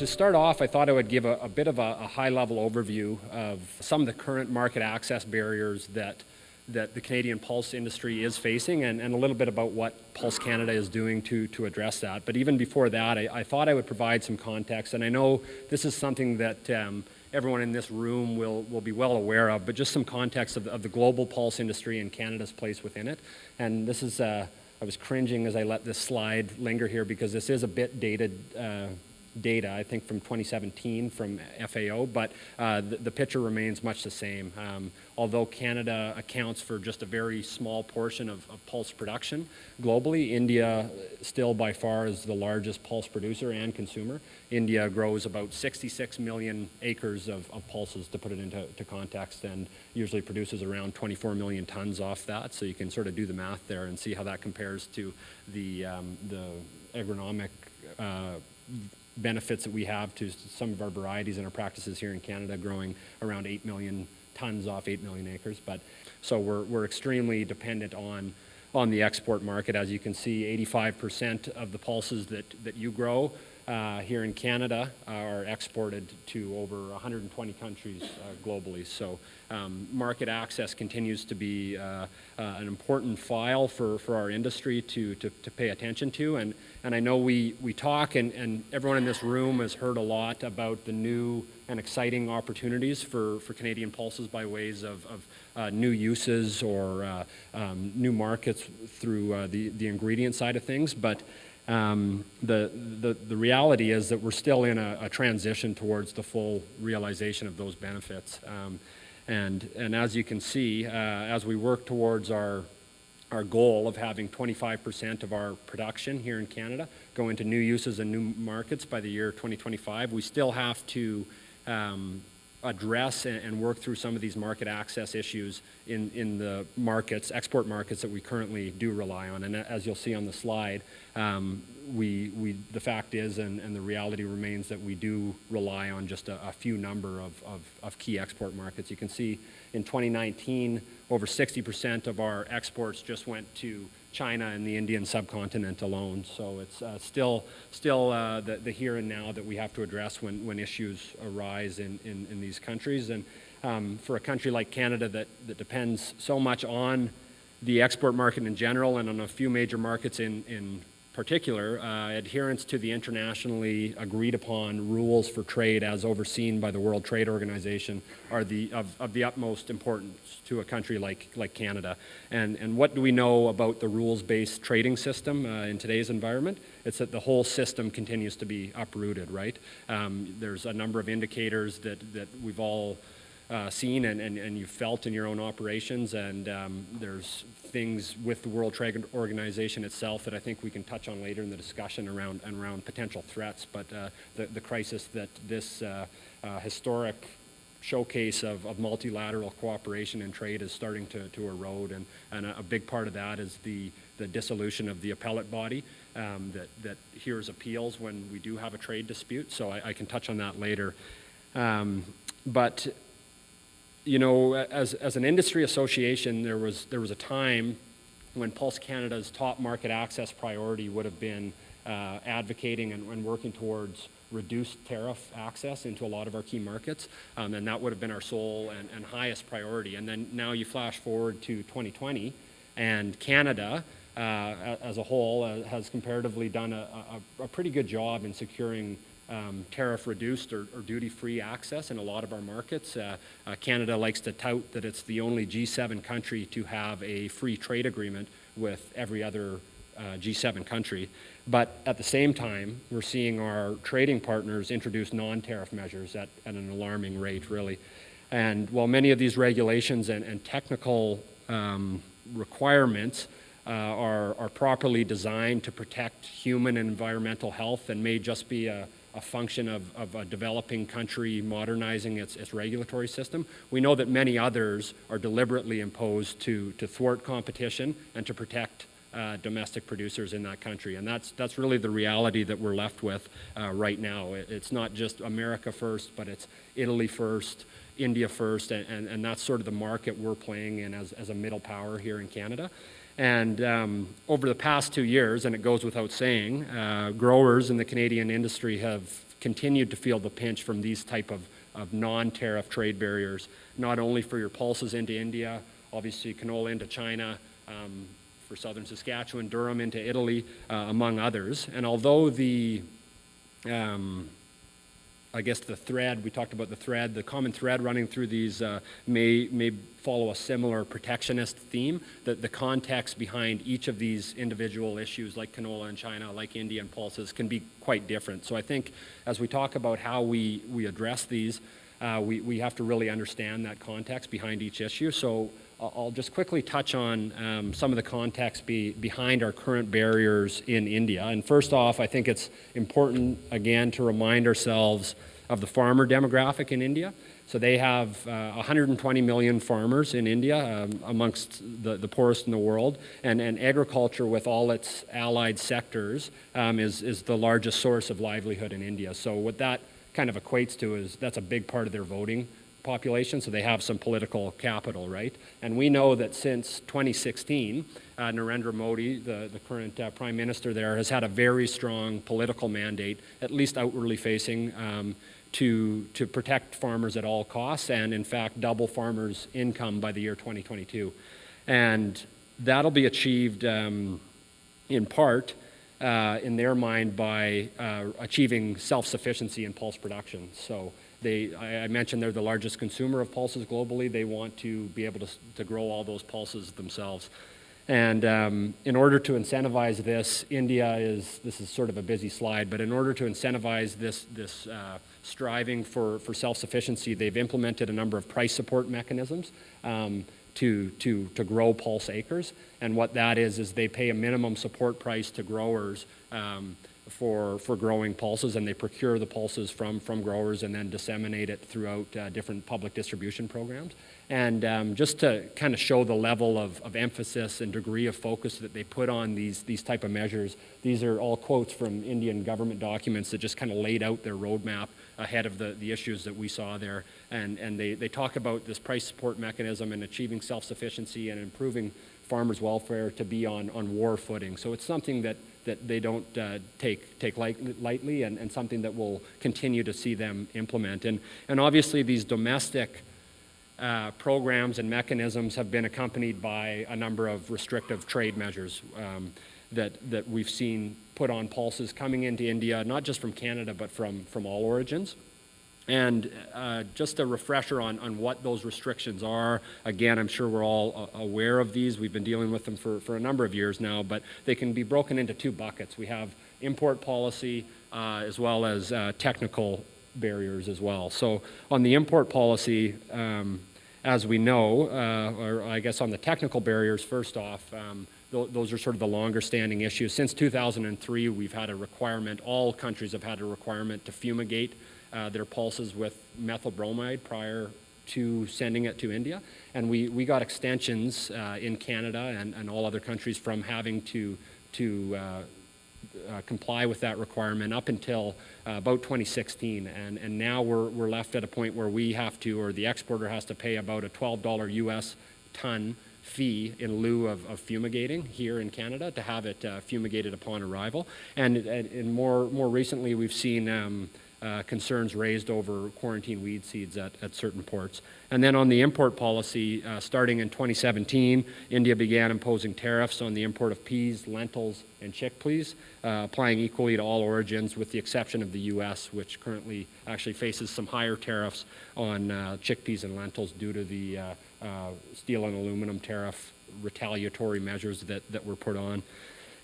to start off, I thought I would give a bit of a high-level overview of some of the current market access barriers that the Canadian pulse industry is facing, and a little bit about what Pulse Canada is doing to address that. But even before that, I thought I would provide some context, and I know this is something that everyone in this room will be well aware of, but just some context of the global pulse industry and Canada's place within it. And this is, I was cringing as I let this slide linger here because this is a bit dated data, I think from 2017 from FAO, but the picture remains much the same. Although Canada accounts for just a very small portion of pulse production globally, India still by far is the largest pulse producer and consumer. India grows about 66 million acres of pulses, to put it into context, and usually produces around 24 million tons off that. So you can sort of do the math there and see how that compares to the agronomic benefits that we have to some of our varieties and our practices here in Canada, growing around 8 million tons off 8 million acres. But so we're extremely dependent on the export market. As you can see, 85% of the pulses that you grow here in Canada are exported to over 120 countries globally. So market access continues to be an important file for our industry to pay attention to. And I know we talk, and everyone in this room has heard a lot about the new and exciting opportunities for Canadian pulses by ways of new uses or new markets through the ingredient side of things. But the reality is that we're still in a transition towards the full realization of those benefits. And as you can see, as we work towards our goal of having 25% of our production here in Canada go into new uses and new markets by the year 2025, we still have to address and work through some of these market access issues in the markets, export markets that we currently do rely on. And as you'll see on the slide, the fact is, and the reality remains, that we do rely on just a few number of key export markets. You can see in 2019, over 60% of our exports just went to China and the Indian subcontinent alone. So it's still the here and now that we have to address when issues arise in these countries. And for a country like Canada that depends so much on the export market in general and on a few major markets in particular, adherence to the internationally agreed upon rules for trade as overseen by the World Trade Organization are of the utmost importance to a country like Canada. And what do we know about the rules-based trading system in today's environment? It's that the whole system continues to be uprooted, right? There's a number of indicators that we've all seen and you've felt in your own operations, and there's things with the World Trade Organization itself that I think we can touch on later in the discussion around potential threats. But the crisis that this historic showcase of multilateral cooperation and trade is starting to erode, and a big part of that is the dissolution of the appellate body that hears appeals when we do have a trade dispute. So I can touch on that later. But you know, as an industry association, there was a time when Pulse Canada's top market access priority would have been advocating and working towards reduced tariff access into a lot of our key markets, and that would have been our sole and highest priority. And then now you flash forward to 2020, and Canada as a whole has comparatively done a pretty good job in securing tariff-reduced or duty-free access in a lot of our markets. Canada likes to tout that it's the only G7 country to have a free trade agreement with every other G7 country. But at the same time, we're seeing our trading partners introduce non-tariff measures at an alarming rate, really. And while many of these regulations and technical requirements are properly designed to protect human and environmental health and may just be a function of a developing country modernizing its regulatory system, we know that many others are deliberately imposed to thwart competition and to protect domestic producers in that country. And that's really the reality that we're left with right now. It's not just America first, but it's Italy first, India first, and that's sort of the market we're playing in as a middle power here in Canada. And over the past 2 years, and it goes without saying, growers in the Canadian industry have continued to feel the pinch from these type of non-tariff trade barriers, not only for your pulses into India, obviously canola into China, for southern Saskatchewan, durum into Italy, among others. And although I guess the thread, we talked about the thread, the common thread running through these may follow a similar protectionist theme, that the context behind each of these individual issues like canola in China, like Indian pulses, can be quite different. So I think as we talk about how we address these, we have to really understand that context behind each issue. So I'll just quickly touch on some of the context behind our current barriers in India. And first off, I think it's important, again, to remind ourselves of the farmer demographic in India. So they have 120 million farmers in India, amongst the poorest in the world. And agriculture, with all its allied sectors, is the largest source of livelihood in India. So what that kind of equates to is that's a big part of their voting population, so they have some political capital, right? And we know that since 2016, Narendra Modi, the current prime minister there, has had a very strong political mandate, at least outwardly facing, to protect farmers at all costs, and in fact double farmers' income by the year 2022. And that'll be achieved in part, in their mind, by achieving self-sufficiency in pulse production. So I mentioned they're the largest consumer of pulses globally. They want to be able to grow all those pulses themselves. And in order to incentivize this, this is sort of a busy slide, but in order to incentivize this striving for self-sufficiency, they've implemented a number of price support mechanisms to grow pulse acres. And what that is they pay a minimum support price to growers for growing pulses, and they procure the pulses from growers and then disseminate it throughout different public distribution programs. And just to kind of show the level of emphasis and degree of focus that they put on these type of measures, these are all quotes from Indian government documents that just kind of laid out their roadmap ahead of the issues that we saw there. And they talk about this price support mechanism and achieving self-sufficiency and improving farmers' welfare to be on war footing. So it's something that they don't take lightly, and something that we'll continue to see them implement. And obviously these domestic programs and mechanisms have been accompanied by a number of restrictive trade measures that we've seen put on pulses coming into India, not just from Canada, but from all origins. And just a refresher on what those restrictions are. Again, I'm sure we're all aware of these. We've been dealing with them for a number of years now, but they can be broken into two buckets. We have import policy as well as technical barriers as well. So on the import policy, as we know, or I guess on the technical barriers, first off, those are sort of the longer standing issues. Since 2003, we've had a requirement, all countries have had a requirement to fumigate their pulses with methyl bromide prior to sending it to India. And we got extensions in Canada and all other countries from having to comply with that requirement up until about 2016. And now we're left at a point where we have to, or the exporter has to pay about a $12 US ton fee in lieu of fumigating here in Canada to have it fumigated upon arrival. And more recently, we've seen concerns raised over quarantine weed seeds at certain ports. And then on the import policy, starting in 2017, India began imposing tariffs on the import of peas, lentils, and chickpeas, applying equally to all origins with the exception of the US, which currently actually faces some higher tariffs on chickpeas and lentils due to the steel and aluminum tariff retaliatory measures that were put on.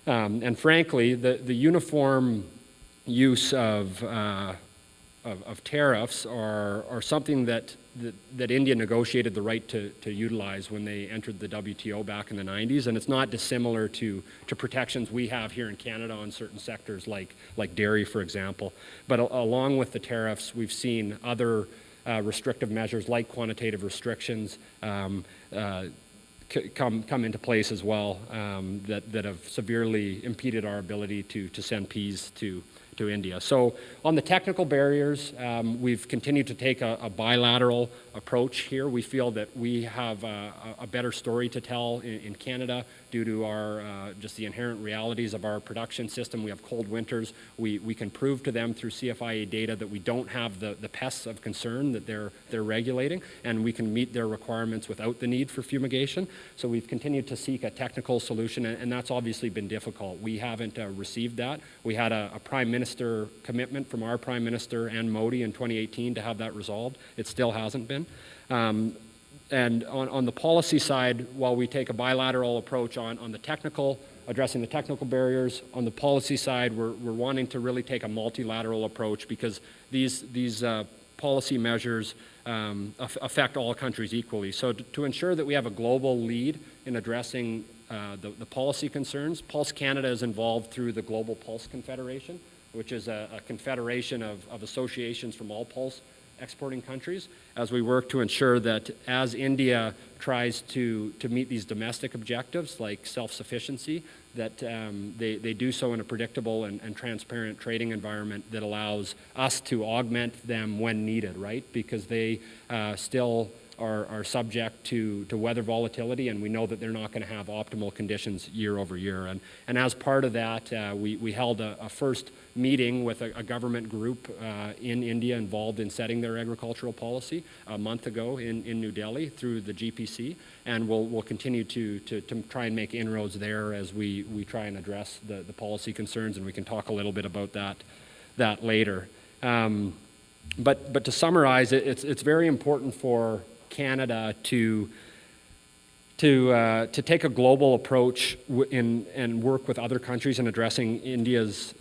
And frankly, the uniform use of tariffs are something that India negotiated the right to utilize when they entered the WTO back in the 90s, and it's not dissimilar to protections we have here in Canada on certain sectors like dairy, for example. But along with the tariffs, we've seen other restrictive measures like quantitative restrictions come into place as well that have severely impeded our ability to send peas to to India. So on the technical barriers, we've continued to take a bilateral approach here. We feel that we have a better story to tell in Canada due to our just the inherent realities of our production system. We have cold winters. We can prove to them through CFIA data that we don't have the pests of concern that they're regulating, and we can meet their requirements without the need for fumigation. So we've continued to seek a technical solution, and that's obviously been difficult. We haven't received that. We had a Prime Minister commitment from our Prime Minister and Modi in 2018 to have that resolved. It still hasn't been. And on the policy side, while we take a bilateral approach on the technical, addressing the technical barriers, on the policy side, we're wanting to really take a multilateral approach because these policy measures affect all countries equally. So to ensure that we have a global lead in addressing the policy concerns, Pulse Canada is involved through the Global Pulse Confederation, which is a confederation of associations from all pulse exporting countries, as we work to ensure that as India tries to meet these domestic objectives like self-sufficiency, that they do so in a predictable and transparent trading environment that allows us to augment them when needed, right? Because they still are subject to weather volatility, and we know that they're not going to have optimal conditions year over year. And as part of that, we held a first meeting with a government group in India involved in setting their agricultural policy a month ago in New Delhi through the GPC, and we'll continue to try and make inroads there as we try and address the policy concerns, and we can talk a little bit about that later. But to summarize, it's very important for Canada to take a global approach and work with other countries in addressing India's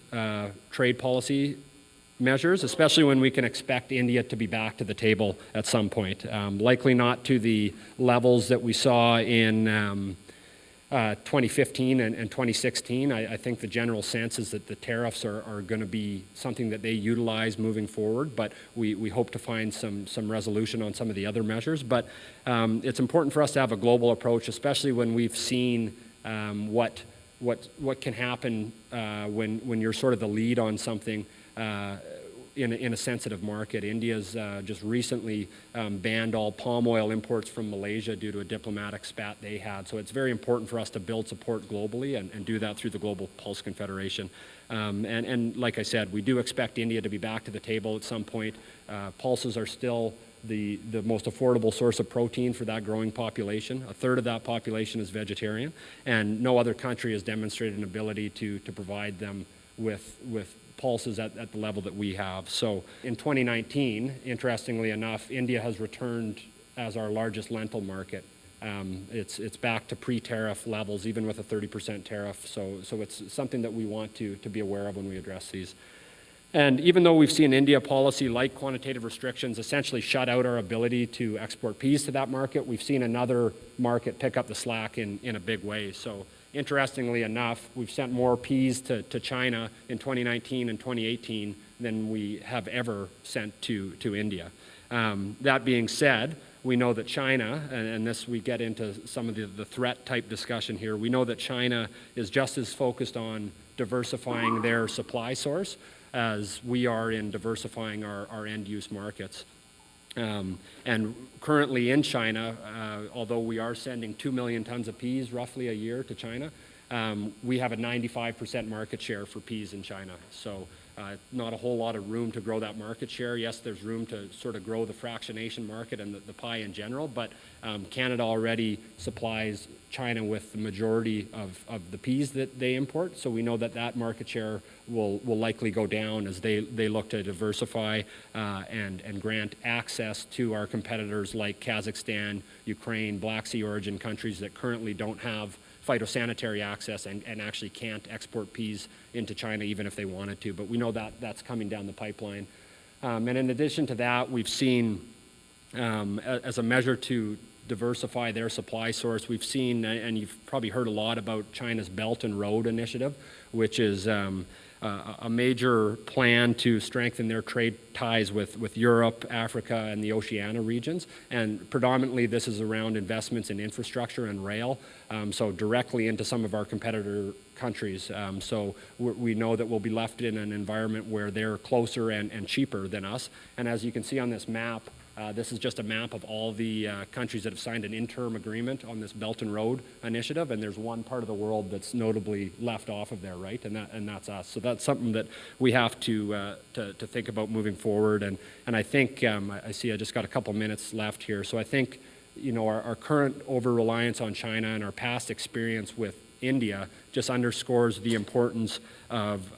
trade policy measures, especially when we can expect India to be back to the table at some point. Likely not to the levels that we saw in 2015 and 2016. I think the general sense is that the tariffs are going to be something that they utilize moving forward, but we hope to find some resolution on some of the other measures. But it's important for us to have a global approach, especially when we've seen what can happen when you're sort of the lead on something in a sensitive market. India's just recently banned all palm oil imports from Malaysia due to a diplomatic spat they had. So it's very important for us to build support globally and do that through the Global Pulse Confederation. And like I said, we do expect India to be back to the table at some point. Pulses are still the most affordable source of protein for that growing population. A third of that population is vegetarian, and no other country has demonstrated an ability to provide them with pulses at the level that we have. So in 2019, interestingly enough, India has returned as our largest lentil market. It's back to pre-tariff levels, even with a 30% tariff. So it's something that we want to be aware of when we address these. And even though we've seen India policy like quantitative restrictions essentially shut out our ability to export peas to that market, we've seen another market pick up the slack in a big way. So interestingly enough, we've sent more peas to China in 2019 and 2018 than we have ever sent to India. That being said, we know that China, and this we get into some of the threat type discussion here, we know that China is just as focused on diversifying their supply source as we are in diversifying our end-use markets. And currently in China, although we are sending 2 million tons of peas roughly a year to China, we have a 95% market share for peas in China. So not a whole lot of room to grow that market share. Yes, there's room to sort of grow the fractionation market and the pie in general, but Canada already supplies China with the majority of the peas that they import. So we know that market share will likely go down as they look to diversify and grant access to our competitors like Kazakhstan, Ukraine, Black Sea origin countries that currently don't have phytosanitary access and actually can't export peas into China even if they wanted to. But we know that's coming down the pipeline. And in addition to that, we've seen, as a measure to diversify their supply source, we've seen, and you've probably heard a lot about China's Belt and Road Initiative, which is a major plan to strengthen their trade ties with Europe, Africa, and the Oceania regions. And predominantly this is around investments in infrastructure and rail, so directly into some of our competitor countries. So we know that we'll be left in an environment where they're closer and cheaper than us. And as you can see on this map, this is just a map of all the countries that have signed an interim agreement on this Belt and Road initiative, and there's one part of the world that's notably left off of there, right? And that's us. So that's something that we have to think about moving forward. And I think I see I just got a couple minutes left here. So I think, you know, our current over-reliance on China and our past experience with India just underscores the importance of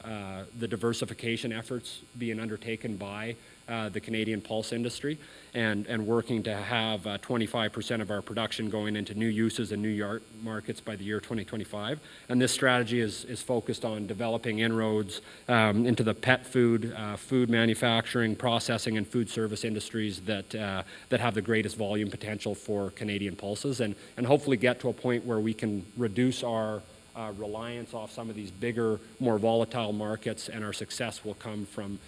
the diversification efforts being undertaken by the Canadian pulse industry, and working to have 25% of our production going into new uses and new markets by the year 2025. And this strategy is focused on developing inroads into the pet food, food manufacturing, processing, and food service industries that have the greatest volume potential for Canadian pulses, and hopefully get to a point where we can reduce our reliance off some of these bigger, more volatile markets, and our success will come from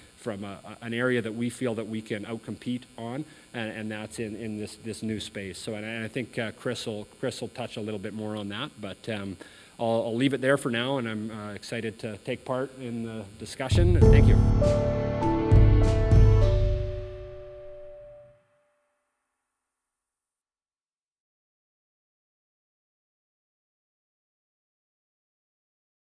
an area that we feel that we can outcompete on, and that's in this new space. So, and I think Chris will touch a little bit more on that, but I'll leave it there for now, and I'm excited to take part in the discussion. Thank you.